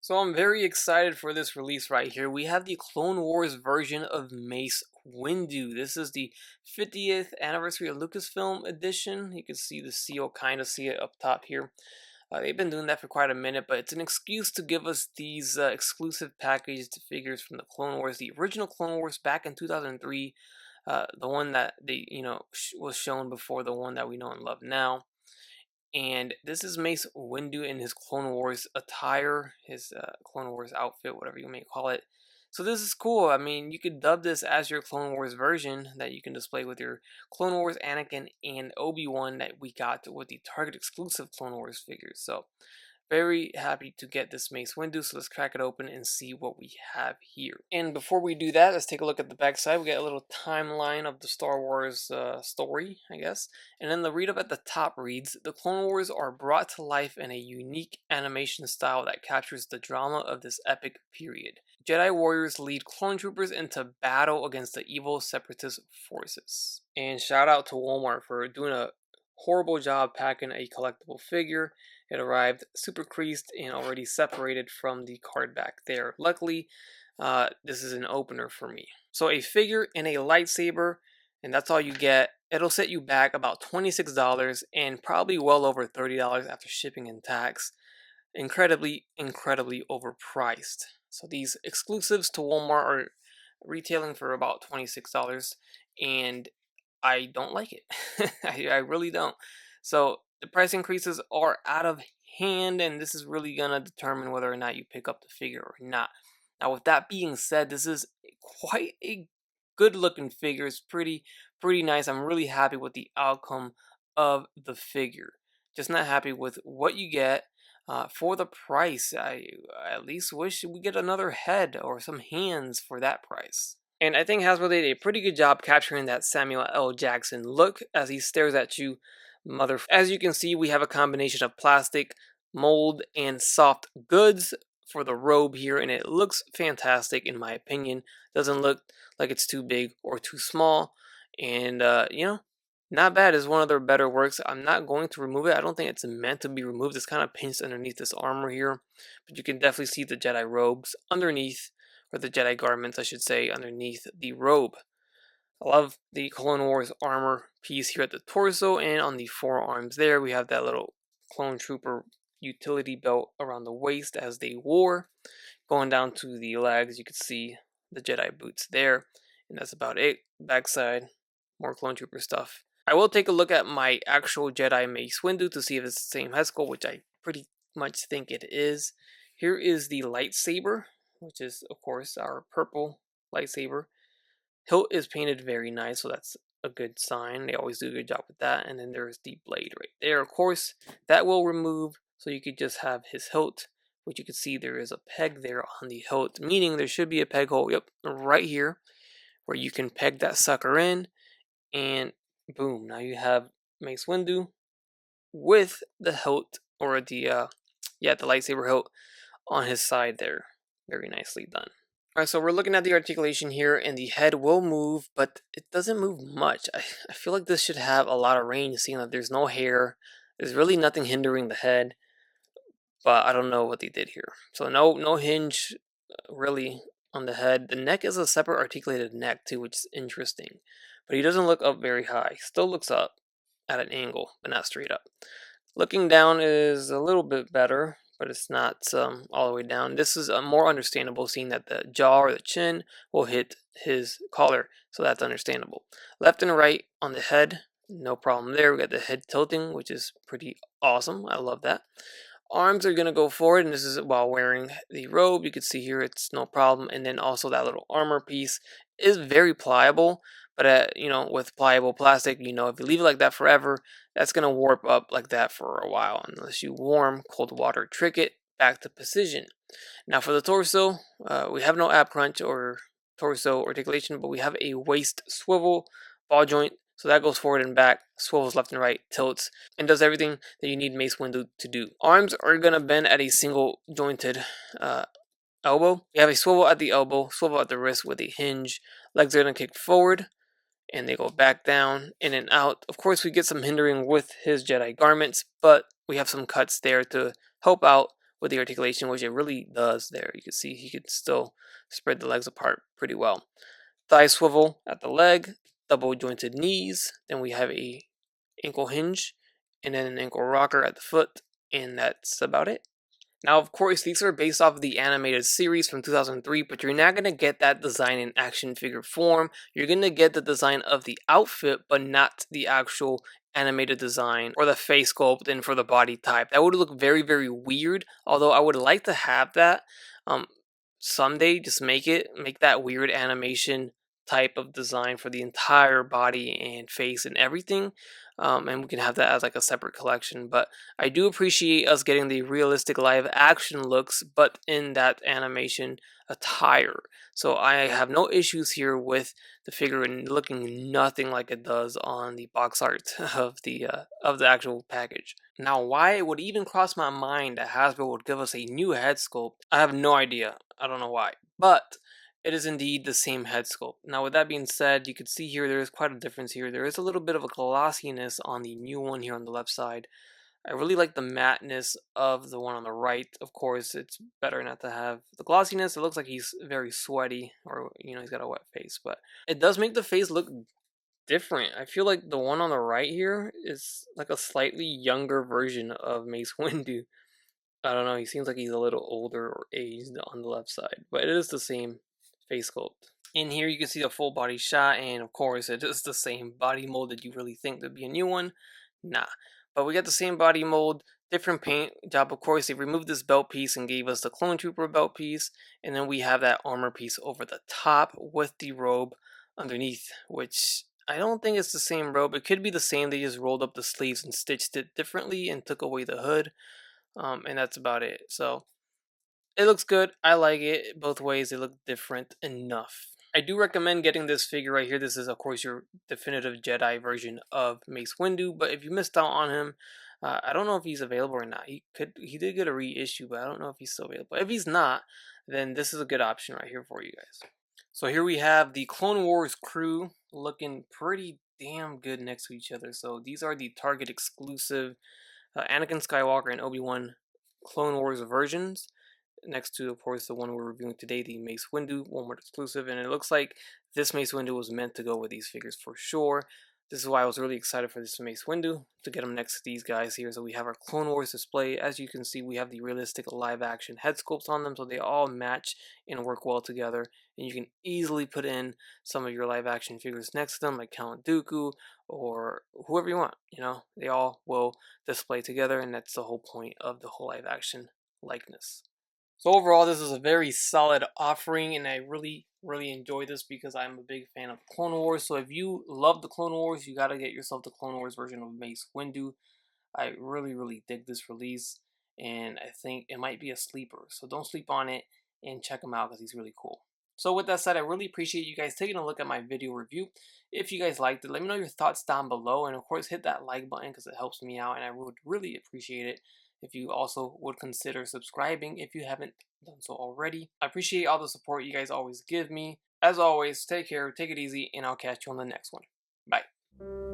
So I'm very excited for this release right here. We have the Clone Wars version of Mace Windu. This is the 50th anniversary of Lucasfilm edition. You can see the seal, kind of see it up top here. They've been doing that for quite a minute, but it's an excuse to give us these exclusive packaged figures from the Clone Wars, the original Clone Wars back in 2003, the one that they was shown before the one that we know and love now. And this is Mace Windu in his Clone Wars attire, his Clone Wars outfit, whatever you may call it. So this is cool. I mean, you could dub this as your Clone Wars version that you can display with your Clone Wars Anakin and Obi-Wan that we got with the Target exclusive Clone Wars figures. So very happy to get this Mace Windu, so let's crack it open and see what we have here. And before we do that, let's take a look at the back side. We get a little timeline of the Star Wars story, I guess. And then the read up at the top reads, "The Clone Wars are brought to life in a unique animation style that captures the drama of this epic period. Jedi warriors lead clone troopers into battle against the evil separatist forces." And shout out to Walmart for doing a horrible job packing a collectible figure. It arrived super creased and already separated from the card back there. Luckily, this is an opener for me. So a figure and a lightsaber, and that's all you get. It'll set you back about $26 and probably well over $30 after shipping and tax. Incredibly overpriced. So these exclusives to Walmart are retailing for about $26, and I don't like it. I really don't. So the price increases are out of hand, and this is really gonna determine whether or not you pick up the figure or not. Now, with that being said, this is quite a good looking figure. It's pretty nice. I'm really happy with the outcome of the figure. Just not happy with what you get for the price. I at least wish we get another head or some hands for that price. And I think Hasbro did a pretty good job capturing that Samuel L. Jackson look as he stares at you, mother. As you can see, we have a combination of plastic, mold, and soft goods for the robe here, and it looks fantastic in my opinion. Doesn't look like it's too big or too small, and not bad. Is one of their better works. I'm not going to remove it. I don't think it's meant to be removed. It's kind of pinched underneath this armor here, but you can definitely see the Jedi robes underneath, or the Jedi garments, I should say, underneath the robe. I love the Clone Wars armor piece here at the torso, and on the forearms there, we have that little clone trooper utility belt around the waist as they wore. Going down to the legs, you can see the Jedi boots there, and that's about it. Backside, more clone trooper stuff. I will take a look at my actual Jedi Mace Windu to see if it's the same head sculpt, which I pretty much think it is. Here is the lightsaber, which is, of course, our purple lightsaber. Hilt is painted very nice, so that's a good sign. They always do a good job with that. And then there's the blade right there. Of course, that will remove, so you could just have his hilt, which you can see there is a peg there on the hilt, meaning there should be a peg hole, yep, right here, where you can peg that sucker in, and boom, now you have Mace Windu with the hilt, or the lightsaber hilt on his side there. Very nicely done. Alright, so we're looking at the articulation here, and the head will move, but it doesn't move much. I feel like this should have a lot of range, seeing that there's no hair. There's really nothing hindering the head, but I don't know what they did here. So no hinge really on the head. The neck is a separate articulated neck too, which is interesting. But he doesn't look up very high. Still looks up at an angle, but not straight up. Looking down is a little bit better, but it's not all the way down. This is more understandable, seeing that the jaw or the chin will hit his collar, so that's understandable. Left and right on the head, no problem there. We got the head tilting, which is pretty awesome. I love that. Arms are going to go forward, and this is while wearing the robe. You can see here it's no problem. And then also that little armor piece is very pliable, but with pliable plastic, if you leave it like that forever, that's going to warp up like that for a while unless you warm cold water trick it back to precision. Now for the torso, we have no ab crunch or torso articulation, but we have a waist swivel ball joint. So that goes forward and back, swivels left and right, tilts, and does everything that you need Mace Windu to do. Arms are going to bend at a single jointed elbow. You have a swivel at the elbow, swivel at the wrist with a hinge. Legs are going to kick forward, and they go back down, in and out. Of course, we get some hindering with his Jedi garments, but we have some cuts there to help out with the articulation, which it really does there. You can see he could still spread the legs apart pretty well. Thigh swivel at the leg, double jointed knees, then we have a ankle hinge, and then an ankle rocker at the foot, and that's about it. Now, of course, these are based off of the animated series from 2003, but you're not going to get that design in action figure form. You're going to get the design of the outfit, but not the actual animated design or the face sculpt and for the body type. That would look very, very weird, although I would like to have that. Um, Someday, just make that weird animation type of design for the entire body and face and everything. And we can have that as like a separate collection. But I do appreciate us getting the realistic live action looks, but in that animation attire. So I have no issues here with the figure and looking nothing like it does on the box art of the actual package. Now, why it would even cross my mind that Hasbro would give us a new head sculpt, I have no idea. I don't know why, but it is indeed the same head sculpt. Now, with that being said, you can see here there is quite a difference here. There is a little bit of a glossiness on the new one here on the left side. I really like the matte-ness of the one on the right. Of course, it's better not to have the glossiness. It looks like he's very sweaty, or he's got a wet face, but it does make the face look different. I feel like the one on the right here is like a slightly younger version of Mace Windu. I don't know, he seems like he's a little older or aged on the left side, but it is the same face sculpt. In here you can see the full body shot, and of course it is the same body mold that you really think would be a new one. Nah. But we got the same body mold, different paint job. Of course, they removed this belt piece and gave us the Clone Trooper belt piece, and then we have that armor piece over the top with the robe underneath, which I don't think it's the same robe. It could be the same, they just rolled up the sleeves and stitched it differently and took away the hood. And that's about it. So it looks good. I like it both ways. They look different enough. I do recommend getting this figure right here. This is, of course, your definitive Jedi version of Mace Windu. But if you missed out on him, I don't know if he's available or not. He did get a reissue, but I don't know if he's still available. If he's not, then this is a good option right here for you guys. So here we have the Clone Wars crew looking pretty damn good next to each other. So these are the Target exclusive Anakin Skywalker and Obi-Wan Clone Wars versions, next to, of course, the one we're reviewing today, the Mace Windu Wal-Mart exclusive. And it looks like this Mace Windu was meant to go with these figures for sure. This is why I was really excited for this Mace Windu, to get him next to these guys here. So we have our Clone Wars display. As you can see, we have the realistic live action head sculpts on them, so they all match and work well together. And you can easily put in some of your live action figures next to them, like Count Dooku or whoever you want. They all will display together, and that's the whole point of the whole live action likeness. So overall, this is a very solid offering, and I really, really enjoy this because I'm a big fan of Clone Wars. So if you love the Clone Wars, you gotta get yourself the Clone Wars version of Mace Windu. I really, really dig this release, and I think it might be a sleeper. So don't sleep on it, and check him out because he's really cool. So with that said, I really appreciate you guys taking a look at my video review. If you guys liked it, let me know your thoughts down below, and of course hit that like button because it helps me out, and I would really appreciate it if you also would consider subscribing if you haven't done so already. I appreciate all the support you guys always give me. As always, take care, take it easy, and I'll catch you on the next one. Bye.